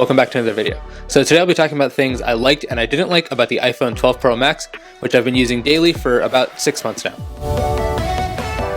welcome back to another video. So today I'll be talking about things I liked and I didn't like about the iPhone 12 Pro Max, which I've been using daily for about 6 months now.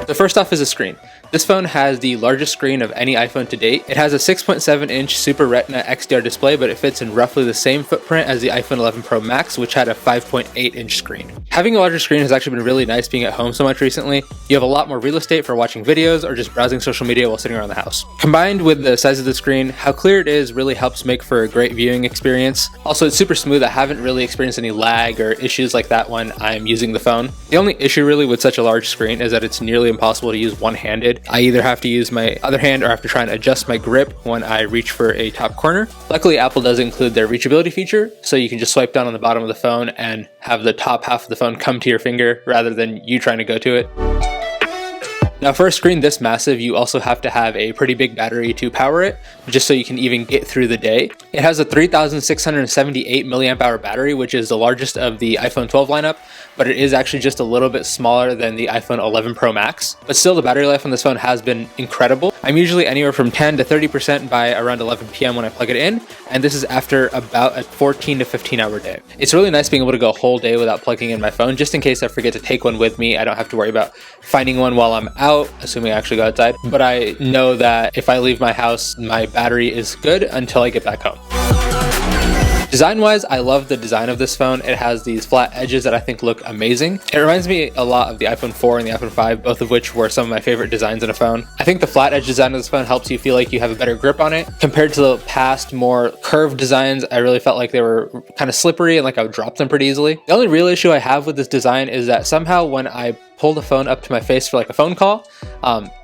So first off is the screen. This phone has the largest screen of any iPhone to date. It has a 6.7 inch Super Retina XDR display, but it fits in roughly the same footprint as the iPhone 11 Pro Max, which had a 5.8 inch screen. Having a larger screen has actually been really nice being at home so much recently. You have a lot more real estate for watching videos or just browsing social media while sitting around the house. Combined with the size of the screen, how clear it is really helps make for a great viewing experience. Also, it's super smooth. I haven't really experienced any lag or issues like that when I'm using the phone. The only issue really with such a large screen is that it's nearly impossible to use one-handed. I either have to use my other hand or have to try and adjust my grip when I reach for a top corner. Luckily, Apple does include their reachability feature, so you can just swipe down on the bottom of the phone and have the top half of the phone come to your finger rather than you trying to go to it. Now for a screen this massive, you also have to have a pretty big battery to power it, just so you can even get through the day. It has a 3678 milliamp hour battery, which is the largest of the iPhone 12 lineup, but it is actually just a little bit smaller than the iPhone 11 Pro Max. But still, the battery life on this phone has been incredible. I'm usually anywhere from 10 to 30% by around 11 p.m. when I plug it in, and this is after about a 14 to 15 hour day. It's really nice being able to go a whole day without plugging in my phone, just in case I forget to take one with me. I don't have to worry about finding one while I'm out, assuming I actually go outside. But I know that if I leave my house, my battery is good until I get back home. Design-wise, I love the design of this phone. It has these flat edges that I think look amazing. It reminds me a lot of the iPhone 4 and the iPhone 5, both of which were some of my favorite designs in a phone. I think the flat edge design of this phone helps you feel like you have a better grip on it. Compared to the past, more curved designs, I really felt like they were kind of slippery and like I would drop them pretty easily. The only real issue I have with this design is that somehow when I pull the phone up to my face for like a phone call,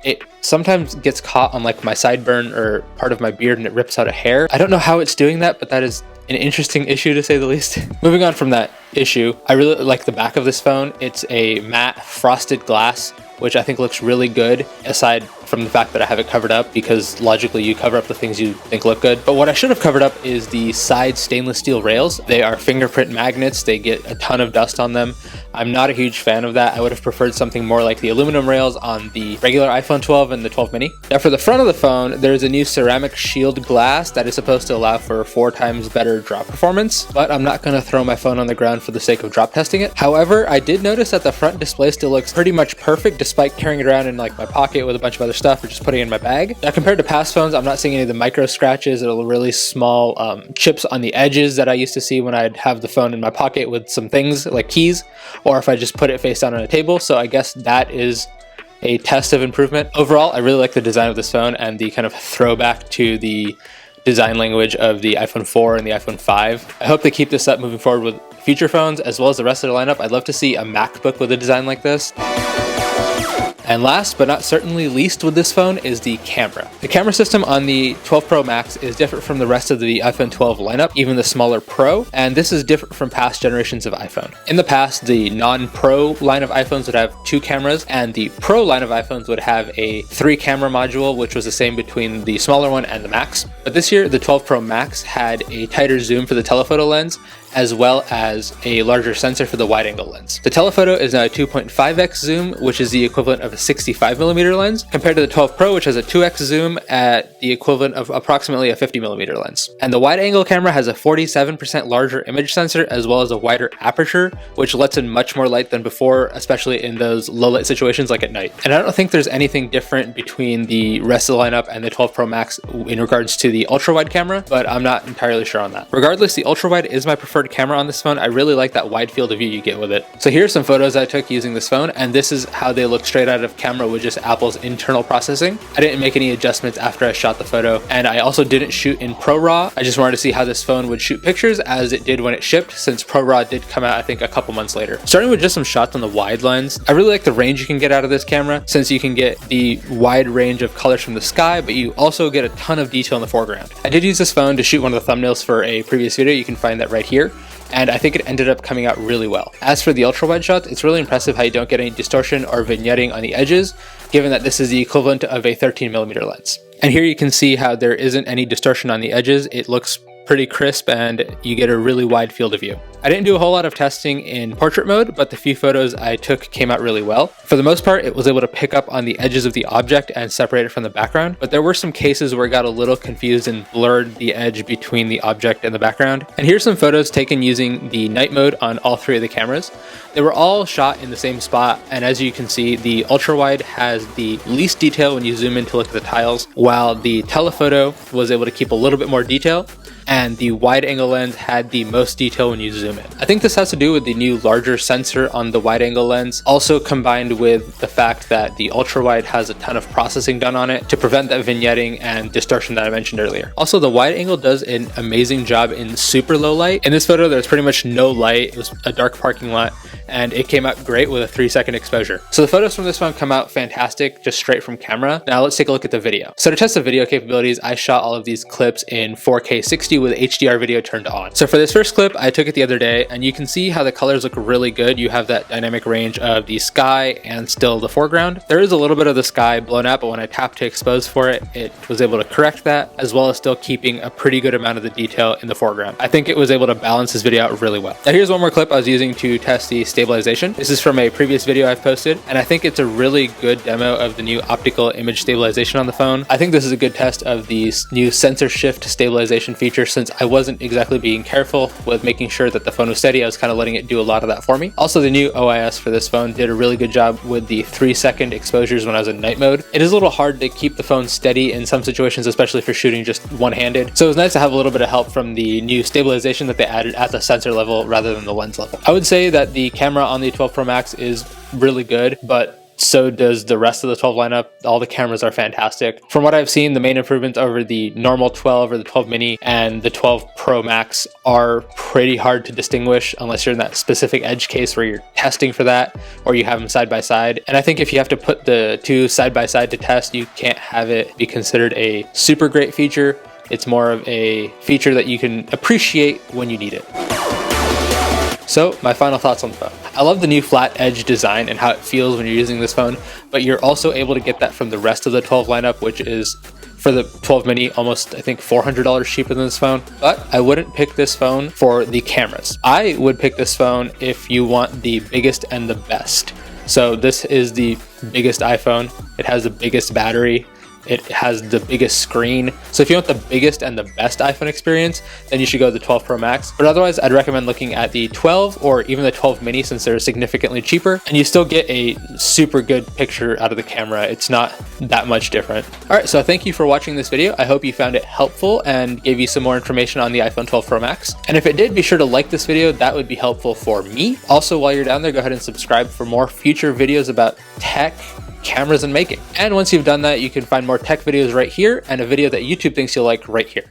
it sometimes gets caught on like my sideburn or part of my beard and it rips out a hair. I don't know how it's doing that, but that is an interesting issue to say the least. Moving on from that issue, I really like the back of this phone. It's a matte frosted glass, which I think looks really good, aside from the fact that I have it covered up, because logically you cover up the things you think look good. But what I should have covered up is the side stainless steel rails. They are fingerprint magnets. They get a ton of dust on them. I'm not a huge fan of that. I would have preferred something more like the aluminum rails on the regular iPhone 12 and the 12 mini. Now for the front of the phone, there's a new ceramic shield glass that is supposed to allow for 4 times better drop performance, but I'm not going to throw my phone on the ground for the sake of drop testing it. However, I did notice that the front display still looks pretty much perfect despite carrying it around in like my pocket with a bunch of other stuff or just putting it in my bag. Now compared to past phones, I'm not seeing any of the micro scratches or really small chips on the edges that I used to see when I'd have the phone in my pocket with some things like keys, or if I just put it face down on a table. So I guess that is a test of improvement. Overall, I really like the design of this phone and the kind of throwback to the design language of the iPhone 4 and the iPhone 5. I hope they keep this up moving forward with future phones as well as the rest of the lineup. I'd love to see a MacBook with a design like this. And last but not certainly least with this phone is the camera. The camera system on the 12 Pro Max is different from the rest of the iPhone 12 lineup, even the smaller Pro, and this is different from past generations of iPhone. In the past, the non-Pro line of iPhones would have 2 cameras, and the Pro line of iPhones would have a 3-camera module, which was the same between the smaller one and the Max. But this year, the 12 Pro Max had a tighter zoom for the telephoto lens, as well as a larger sensor for the wide-angle lens. The telephoto is now a 2.5x zoom, which is the equivalent of a 65mm lens, compared to the 12 Pro, which has a 2x zoom at the equivalent of approximately a 50mm lens. And the wide-angle camera has a 47% larger image sensor, as well as a wider aperture, which lets in much more light than before, especially in those low-light situations like at night. And I don't think there's anything different between the rest of the lineup and the 12 Pro Max in regards to the ultra-wide camera, but I'm not entirely sure on that. Regardless, the ultra-wide is my preferred camera on this phone. I really like that wide field of view you get with it. So here's some photos I took using this phone, and this is how they look straight out of camera with just Apple's internal processing. I didn't make any adjustments after I shot the photo, and I also didn't shoot in ProRAW. I just wanted to see how this phone would shoot pictures as it did when it shipped, since ProRAW did come out I think a couple months later. Starting with just some shots on the wide lens, I really like the range you can get out of this camera, since you can get the wide range of colors from the sky, but you also get a ton of detail in the foreground. I did use this phone to shoot one of the thumbnails for a previous video. You can find that right here. And I think it ended up coming out really well. As for the ultra wide shots, it's really impressive how you don't get any distortion or vignetting on the edges, given that this is the equivalent of a 13mm lens. And here you can see how there isn't any distortion on the edges. It looks pretty crisp and you get a really wide field of view. I didn't do a whole lot of testing in portrait mode, but the few photos I took came out really well. For the most part, it was able to pick up on the edges of the object and separate it from the background, but there were some cases where it got a little confused and blurred the edge between the object and the background. And here's some photos taken using the night mode on all three of the cameras. They were all shot in the same spot, and as you can see, the ultra wide has the least detail when you zoom in to look at the tiles, while the telephoto was able to keep a little bit more detail, and the wide angle lens had the most detail when you zoom in. I think this has to do with the new larger sensor on the wide angle lens, also combined with the fact that the ultra wide has a ton of processing done on it to prevent that vignetting and distortion that I mentioned earlier. Also, the wide angle does an amazing job in super low light. In this photo, there's pretty much no light. It was a dark parking lot, and it came out great with a 3-second exposure. So the photos from this phone come out fantastic, just straight from camera. Now let's take a look at the video. So to test the video capabilities, I shot all of these clips in 4K 60 with HDR video turned on. So for this first clip, I took it the other day, and you can see how the colors look really good. You have that dynamic range of the sky and still the foreground. There is a little bit of the sky blown out, but when I tapped to expose for it, it was able to correct that, as well as still keeping a pretty good amount of the detail in the foreground. I think it was able to balance this video out really well. Now here's one more clip I was using to test the stabilization. This is from a previous video I've posted, and I think it's a really good demo of the new optical image stabilization on the phone. I think this is a good test of the new sensor shift stabilization feature. Since I wasn't exactly being careful with making sure that the phone was steady, I was kind of letting it do a lot of that for me. Also, the new OIS for this phone did a really good job with the 3-second exposures when I was in night mode. It is a little hard to keep the phone steady in some situations, especially for shooting just one-handed. So it was nice to have a little bit of help from the new stabilization that they added at the sensor level rather than the lens level. I would say that the camera on the 12 Pro Max is really good, but so does the rest of the 12 lineup. All the cameras are fantastic. From what I've seen, the main improvements over the normal 12 or the 12 mini and the 12 Pro Max are pretty hard to distinguish unless you're in that specific edge case where you're testing for that or you have them side by side. And I think if you have to put the two side by side to test, you can't have it be considered a super great feature. It's more of a feature that you can appreciate when you need it. So my final thoughts on the phone. I love the new flat edge design and how it feels when you're using this phone, but you're also able to get that from the rest of the 12 lineup, which is, for the 12 mini, almost I think $400 cheaper than this phone. But I wouldn't pick this phone for the cameras. I would pick this phone if you want the biggest and the best. So this is the biggest iPhone. It has the biggest battery. It has the biggest screen. So if you want the biggest and the best iPhone experience, then you should go to the 12 Pro Max. But otherwise, I'd recommend looking at the 12 or even the 12 mini, since they're significantly cheaper, and you still get a super good picture out of the camera. It's not that much different. All right, so thank you for watching this video. I hope you found it helpful and gave you some more information on the iPhone 12 Pro Max. And if it did, be sure to like this video. That would be helpful for me. Also, while you're down there, go ahead and subscribe for more future videos about tech, cameras, and making. And once you've done that, you can find more tech videos right here and a video that YouTube thinks you'll like right here.